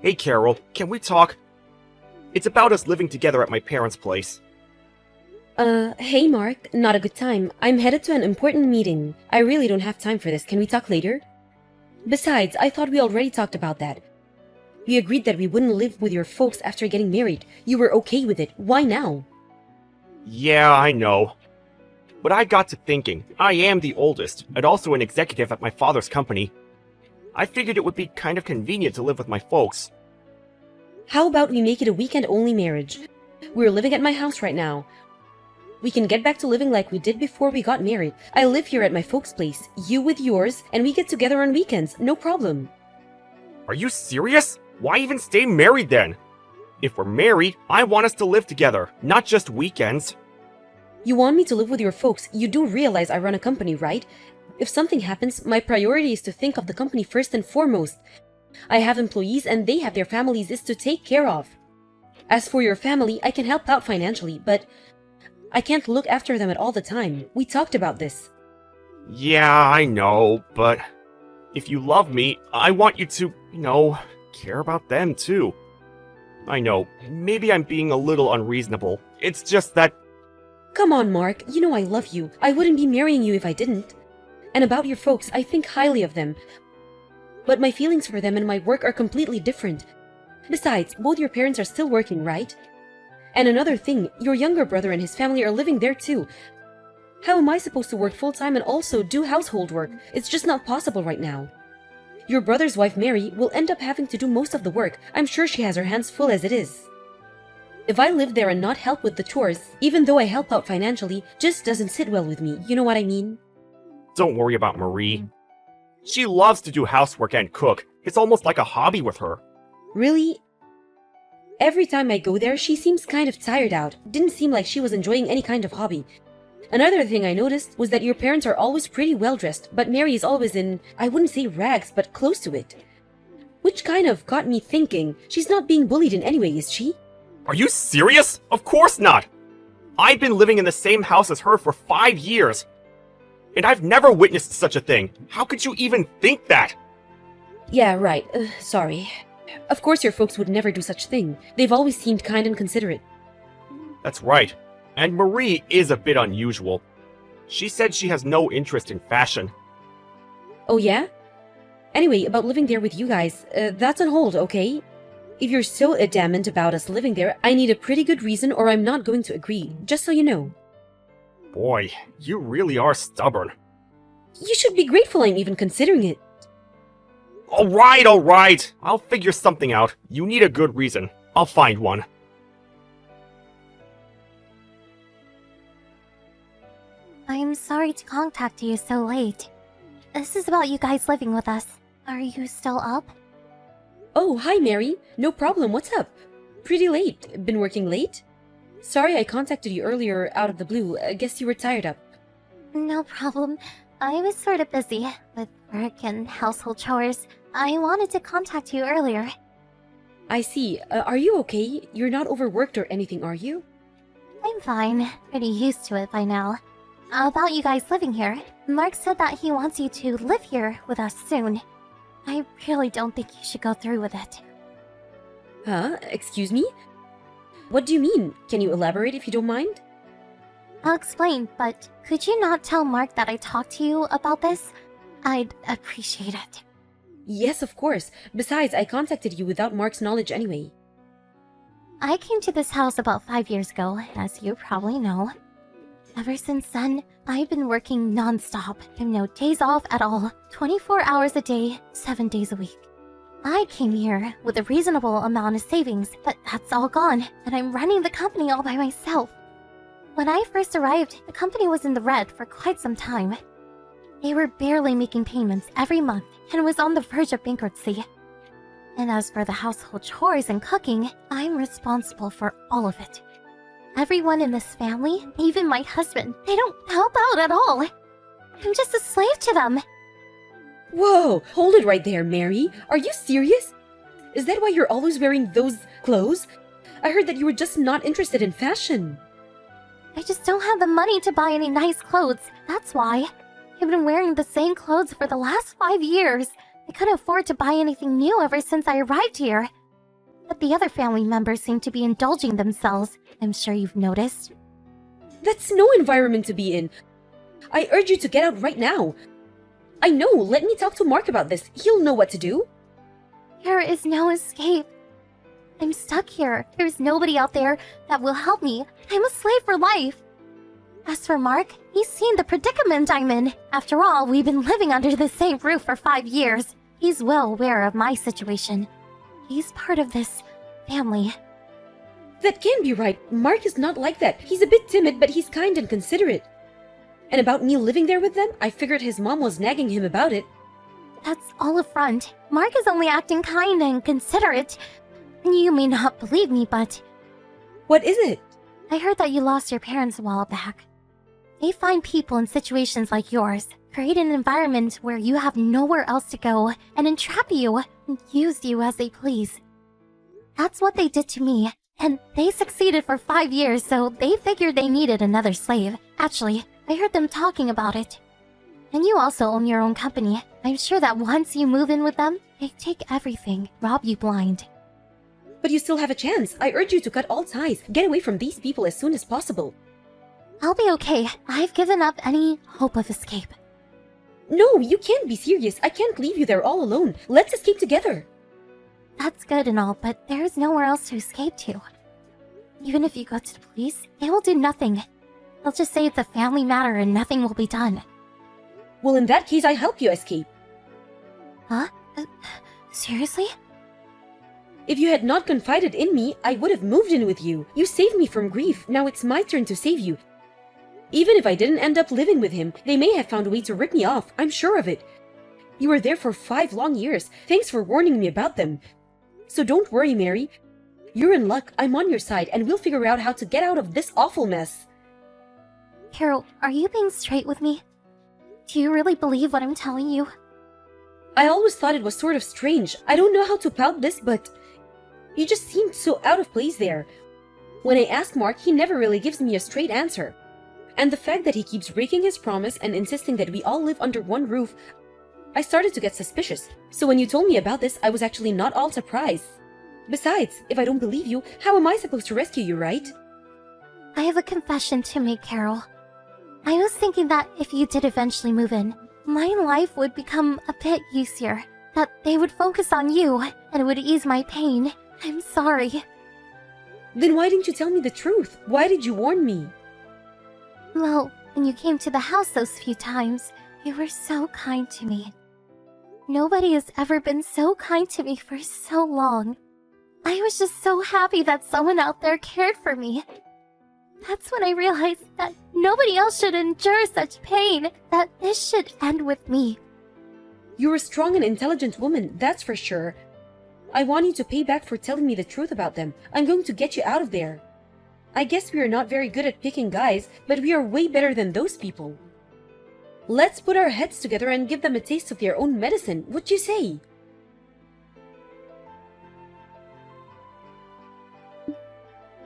Hey Carol, can we talk? It's about us living together at my parents' place. Hey Mark, not a good time. I'm headed to an important meeting. I really don't have time for this. Can we talk later? Besides, I thought we already talked about that. We agreed that we wouldn't live with your folks after getting married. You were okay with it. Why now? Yeah, I know. But I got to thinking, I am the oldest, and also an executive at my father's company. I figured it would be kind of convenient to live with my folks. How about we make it a weekend-only marriage? We're living at my house right now. We can get back to living like we did before we got married. I live here at my folks' place, you with yours, and we get together on weekends, no problem. Are you serious? Why even stay married then? If we're married, I want us to live together, not just weekends. You want me to live with your folks? You do realize I run a company, right? If something happens, my priority is to think of the company first and foremost. I have employees and they have their families to take care of. As for your family, I can help out financially, but I can't look after them at all the time. We talked about this. Yeah, I know, but if you love me, I want you to, care about them too. I know, maybe I'm being a little unreasonable. It's just that... Come on, Mark. You know I love you. I wouldn't be marrying you if I didn't. And about your folks, I think highly of them. But my feelings for them and my work are completely different. Besides, both your parents are still working, right? And another thing, your younger brother and his family are living there too. How am I supposed to work full-time and also do household work? It's just not possible right now. Your brother's wife, Mary, will end up having to do most of the work. I'm sure she has her hands full as it is. If I live there and not help with the chores, even though I help out financially, just doesn't sit well with me. You know what I mean? Don't worry about Marie. She loves to do housework and cook. It's almost like a hobby with her. Really? Every time I go there, she seems kind of tired out. Didn't seem like she was enjoying any kind of hobby. Another thing I noticed was that your parents are always pretty well dressed, but Mary is always in, I wouldn't say rags, but close to it. Which kind of got me thinking, she's not being bullied in any way, is she? Are you serious? Of course not! I've been living in the same house as her for 5 years. And I've never witnessed such a thing. How could you even think that? Yeah, right. Sorry. Of course your folks would never do such thing. They've always seemed kind and considerate. That's right. And Marie is a bit unusual. She said she has no interest in fashion. Oh yeah? Anyway, about living there with you guys, that's on hold, okay? If you're so adamant about us living there, I need a pretty good reason or I'm not going to agree, just so you know. Boy, you really are stubborn. You should be grateful I'm even considering it. Alright. I'll figure something out. You need a good reason. I'll find one. I'm sorry to contact you so late. This is about you guys living with us. Are you still up? Oh, hi Mary. No problem, what's up? Pretty late. Been working late? Sorry I contacted you earlier out of the blue. I guess you were tired up. No problem. I was sort of busy with work and household chores. I wanted to contact you earlier. I see. Are you okay? You're not overworked or anything, are you? I'm fine. Pretty used to it by now. About you guys living here, Mark said that he wants you to live here with us soon. I really don't think you should go through with it. Huh? Excuse me? What do you mean? Can you elaborate if you don't mind? I'll explain, but could you not tell Mark that I talked to you about this? I'd appreciate it. Yes, of course. Besides, I contacted you without Mark's knowledge anyway. I came to this house about 5 years ago, as you probably know. Ever since then, I've been working non-stop and no days off at all, 24 hours a day, 7 days a week. I came here with a reasonable amount of savings, but that's all gone, and I'm running the company all by myself. When I first arrived, the company was in the red for quite some time. They were barely making payments every month and was on the verge of bankruptcy. And as for the household chores and cooking, I'm responsible for all of it. Everyone in this family, even my husband, they don't help out at all. I'm just a slave to them. Whoa! Hold it right there, Mary. Are you serious? Is that why you're always wearing those clothes? I heard that you were just not interested in fashion. I just don't have the money to buy any nice clothes. That's why. I've been wearing the same clothes for the last 5 years. I couldn't afford to buy anything new ever since I arrived here. But the other family members seem to be indulging themselves. I'm sure you've noticed. That's no environment to be in. I urge you to get out right now. I know, let me talk to Mark about this. He'll know what to do. There is no escape. I'm stuck here. There's nobody out there that will help me. I'm a slave for life. As for Mark, he's seen the predicament I'm in. After all, we've been living under the same roof for 5 years. He's well aware of my situation. He's part of this family. That can't be right. Mark is not like that. He's a bit timid, but he's kind and considerate. And about me living there with them, I figured his mom was nagging him about it. That's all a front. Mark is only acting kind and considerate. You may not believe me, but What is it? I heard that you lost your parents a while back. They find people in situations like yours, create an environment where you have nowhere else to go, and entrap you and use you as they please. That's what they did to me, and they succeeded for 5 years, so they figured they needed another slave. Actually, I heard them talking about it. And you also own your own company. I'm sure that once you move in with them, they take everything, rob you blind. But you still have a chance. I urge you to cut all ties. Get away from these people as soon as possible. I'll be okay. I've given up any hope of escape. No, you can't be serious. I can't leave you there all alone. Let's escape together. That's good and all, but there's nowhere else to escape to. Even if you go to the police, they will do nothing. They'll just say it's a family matter and nothing will be done. Well, in that case, I help you escape. Huh? Seriously? If you had not confided in me, I would have moved in with you. You saved me from grief. Now it's my turn to save you. Even if I didn't end up living with him, they may have found a way to rip me off. I'm sure of it. You were there for 5 long years. Thanks for warning me about them. So don't worry, Mary. You're in luck. I'm on your side, and we'll figure out how to get out of this awful mess. Carol, are you being straight with me? Do you really believe what I'm telling you? I always thought it was sort of strange. I don't know how to pout this, but you just seemed so out of place there. When I ask Mark, he never really gives me a straight answer. And the fact that he keeps breaking his promise and insisting that we all live under one roof, I started to get suspicious. So when you told me about this, I was actually not all surprised. Besides, if I don't believe you, how am I supposed to rescue you, right? I have a confession to make, Carol. I was thinking that if you did eventually move in, my life would become a bit easier. That they would focus on you, and it would ease my pain. I'm sorry. Then why didn't you tell me the truth? Why did you warn me? Well, when you came to the house those few times, you were so kind to me. Nobody has ever been so kind to me for so long. I was just so happy that someone out there cared for me. That's when I realized that nobody else should endure such pain, that this should end with me. You're a strong and intelligent woman, that's for sure. I want you to pay back for telling me the truth about them. I'm going to get you out of there. I guess we are not very good at picking guys, but we are way better than those people. Let's put our heads together and give them a taste of their own medicine. What you say?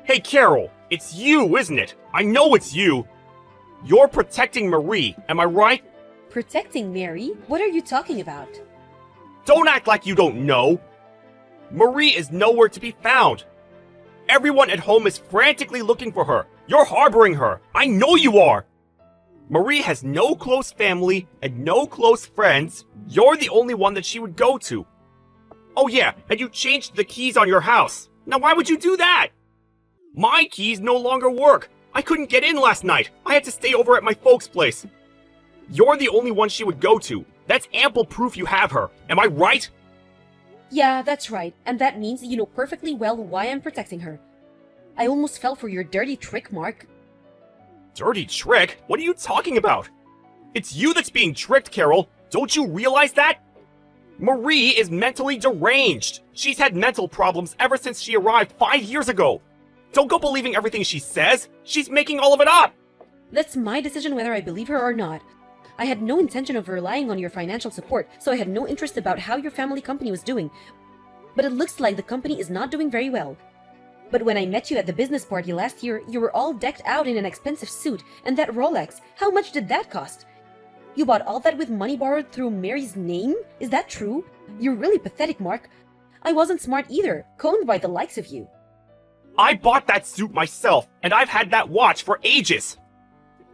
Hey, Carol, it's you, isn't it? I know it's you. You're protecting Marie, am I right? Protecting Mary? What are you talking about? Don't act like you don't know. Marie is nowhere to be found. Everyone at home is frantically looking for her. You're harboring her. I know you are. Marie has no close family and no close friends. You're the only one that she would go to. Oh yeah, and you changed the keys on your house. Now why would you do that? My keys no longer work. I couldn't get in last night. I had to stay over at my folks' place. You're the only one she would go to. That's ample proof you have her. Am I right? Yeah, that's right. And that means you know perfectly well why I'm protecting her. I almost fell for your dirty trick, Mark. Dirty trick? What are you talking about? It's you that's being tricked, Carol. Don't you realize that? Marie is mentally deranged. She's had mental problems ever since she arrived 5 years ago. Don't go believing everything she says. She's making all of it up. That's my decision whether I believe her or not. I had no intention of relying on your financial support, so I had no interest about how your family company was doing. But it looks like the company is not doing very well. But when I met you at the business party last year, you were all decked out in an expensive suit, and that Rolex, how much did that cost? You bought all that with money borrowed through Mary's name? Is that true? You're really pathetic, Mark. I wasn't smart either, coned by the likes of you. I bought that suit myself, and I've had that watch for ages.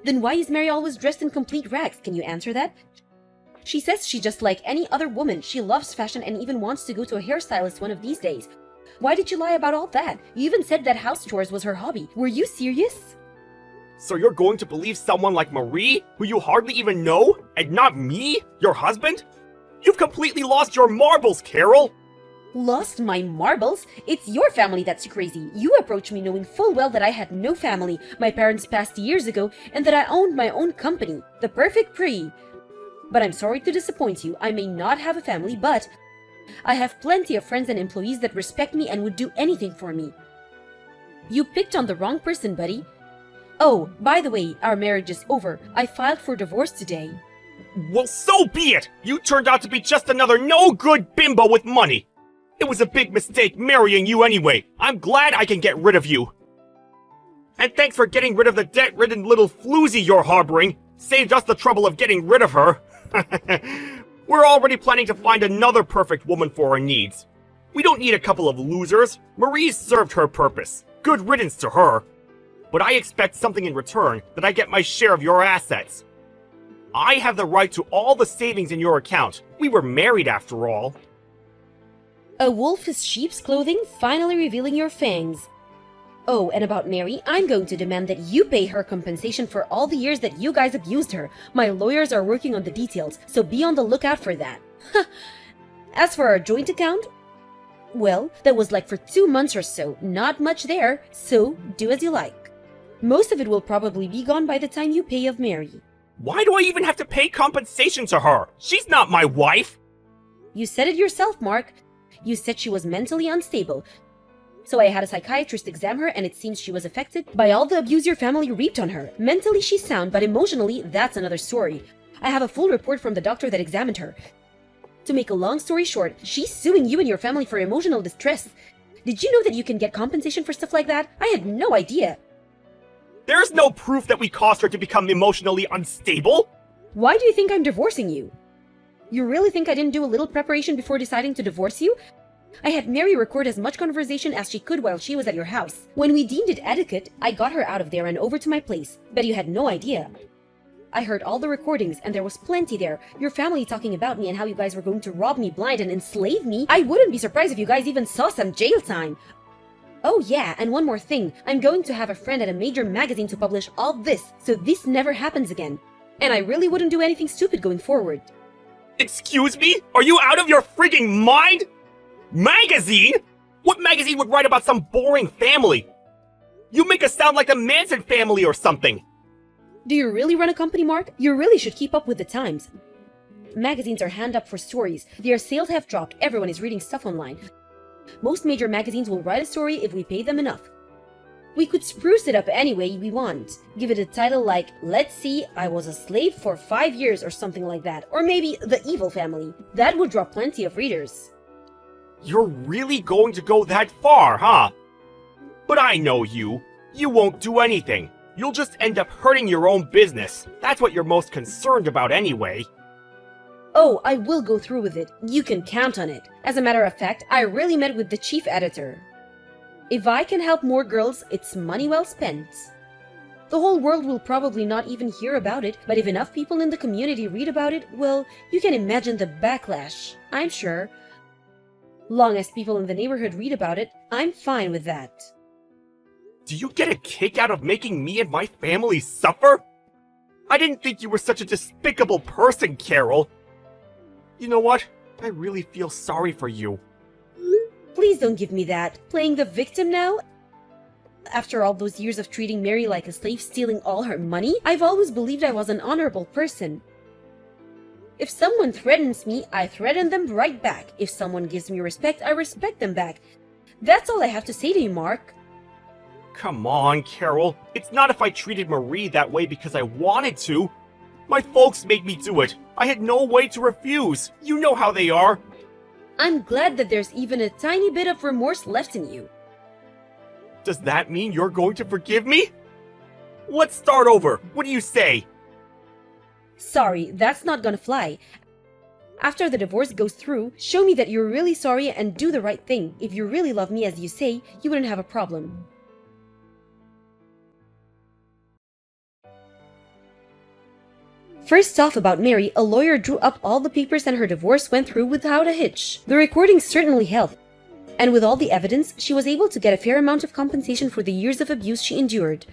Then why is Mary always dressed in complete rags? Can you answer that? She says she's just like any other woman. She loves fashion and even wants to go to a hairstylist one of these days. Why did you lie about all that? You even said that house chores was her hobby. Were you serious? So you're going to believe someone like Marie, who you hardly even know, and not me, your husband? You've completely lost your marbles, Carol! Lost my marbles? It's your family that's crazy. You approached me knowing full well that I had no family, my parents passed years ago, and that I owned my own company, the Perfect Pre. But I'm sorry to disappoint you, I may not have a family, but I have plenty of friends and employees that respect me and would do anything for me. You picked on the wrong person, buddy. Oh, by the way, our marriage is over. I filed for divorce today. Well, so be it! You turned out to be just another no-good bimbo with money! It was a big mistake marrying you anyway. I'm glad I can get rid of you. And thanks for getting rid of the debt-ridden little floozy you're harboring. Saved us the trouble of getting rid of her. We're already planning to find another perfect woman for our needs. We don't need a couple of losers. Marie's served her purpose. Good riddance to her. But I expect something in return, that I get my share of your assets. I have the right to all the savings in your account. We were married after all. A wolf is sheep's clothing, finally revealing your fangs. Oh, and about Mary, I'm going to demand that you pay her compensation for all the years that you guys abused her. My lawyers are working on the details, so be on the lookout for that. As for our joint account, well, that was like for 2 months or so, not much there, so do as you like. Most of it will probably be gone by the time you pay of Mary. Why do I even have to pay compensation to her? She's not my wife! You said it yourself, Mark. You said she was mentally unstable. So I had a psychiatrist examine her, and it seems she was affected by all the abuse your family reaped on her. Mentally she's sound, but emotionally, that's another story. I have a full report from the doctor that examined her. To make a long story short, she's suing you and your family for emotional distress. Did you know that you can get compensation for stuff like that? I had no idea. There's no proof that we caused her to become emotionally unstable! Why do you think I'm divorcing you? You really think I didn't do a little preparation before deciding to divorce you? I had Mary record as much conversation as she could while she was at your house. When we deemed it etiquette, I got her out of there and over to my place. Bet you had no idea. I heard all the recordings, and there was plenty there. Your family talking about me and how you guys were going to rob me blind and enslave me. I wouldn't be surprised if you guys even saw some jail time. Oh yeah, and one more thing. I'm going to have a friend at a major magazine to publish all this, so this never happens again. And I really wouldn't do anything stupid going forward. Excuse me? Are you out of your frigging mind? Magazine? What magazine would write about some boring family? You make us sound like the Manson family or something. Do you really run a company, Mark? You really should keep up with the times. Magazines are hand up for stories. Their sales have dropped. Everyone is reading stuff online. Most major magazines will write a story if we pay them enough. We could spruce it up any way we want. Give it a title like, let's see, I was a slave for 5 years or something like that. Or maybe The Evil Family. That would draw plenty of readers. You're really going to go that far, huh? But I know you. You won't do anything. You'll just end up hurting your own business. That's what you're most concerned about anyway. Oh, I will go through with it. You can count on it. As a matter of fact, I really met with the chief editor. If I can help more girls, it's money well spent. The whole world will probably not even hear about it, but if enough people in the community read about it, well, you can imagine the backlash, I'm sure. Long as people in the neighborhood read about it, I'm fine with that. Do you get a kick out of making me and my family suffer? I didn't think you were such a despicable person, Carol. You know what? I really feel sorry for you. Please don't give me that. Playing the victim now? After all those years of treating Mary like a slave, stealing all her money, I've always believed I was an honorable person. If someone threatens me, I threaten them right back. If someone gives me respect, I respect them back. That's all I have to say to you, Mark. Come on, Carol. It's not if I treated Marie that way because I wanted to. My folks made me do it. I had no way to refuse. You know how they are. I'm glad that there's even a tiny bit of remorse left in you. Does that mean you're going to forgive me? Let's start over. What do you say? Sorry, that's not gonna fly. After the divorce goes through, show me that you're really sorry and do the right thing. If you really love me as you say, you wouldn't have a problem. First off, about Mary, a lawyer drew up all the papers and her divorce went through without a hitch. The recordings certainly helped. And with all the evidence, she was able to get a fair amount of compensation for the years of abuse she endured.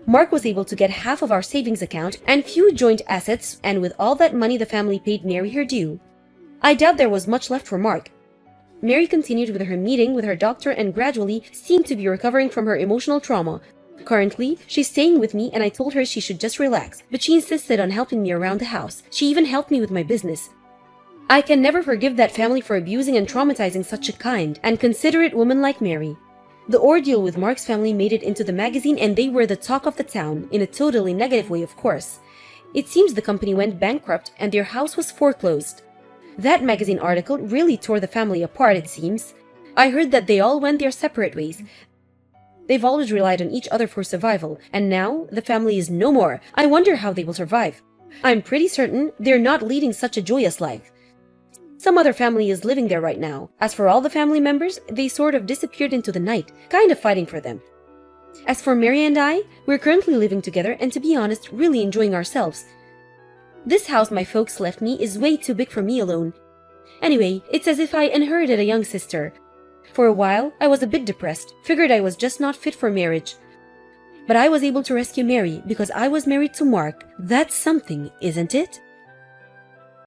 Mark was able to get half of our savings account and few joint assets, and with all that money the family paid Mary her due. I doubt there was much left for Mark. Mary continued with her meeting with her doctor and gradually seemed to be recovering from her emotional trauma. Currently, she's staying with me and I told her she should just relax, but she insisted on helping me around the house. She even helped me with my business. I can never forgive that family for abusing and traumatizing such a kind and considerate woman like Mary. The ordeal with Mark's family made it into the magazine and they were the talk of the town, in a totally negative way, of course. It seems the company went bankrupt and their house was foreclosed. That magazine article really tore the family apart, it seems. I heard that they all went their separate ways. They've always relied on each other for survival, and now the family is no more. I wonder how they will survive. I'm pretty certain they're not leading such a joyous life. Some other family is living there right now. As for all the family members, they sort of disappeared into the night, kind of fighting for them. As for Mary and I, we're currently living together and to be honest, really enjoying ourselves. This house my folks left me is way too big for me alone. Anyway, it's as if I inherited a young sister. For a while, I was a bit depressed, figured I was just not fit for marriage. But I was able to rescue Mary because I was married to Mark. That's something, isn't it?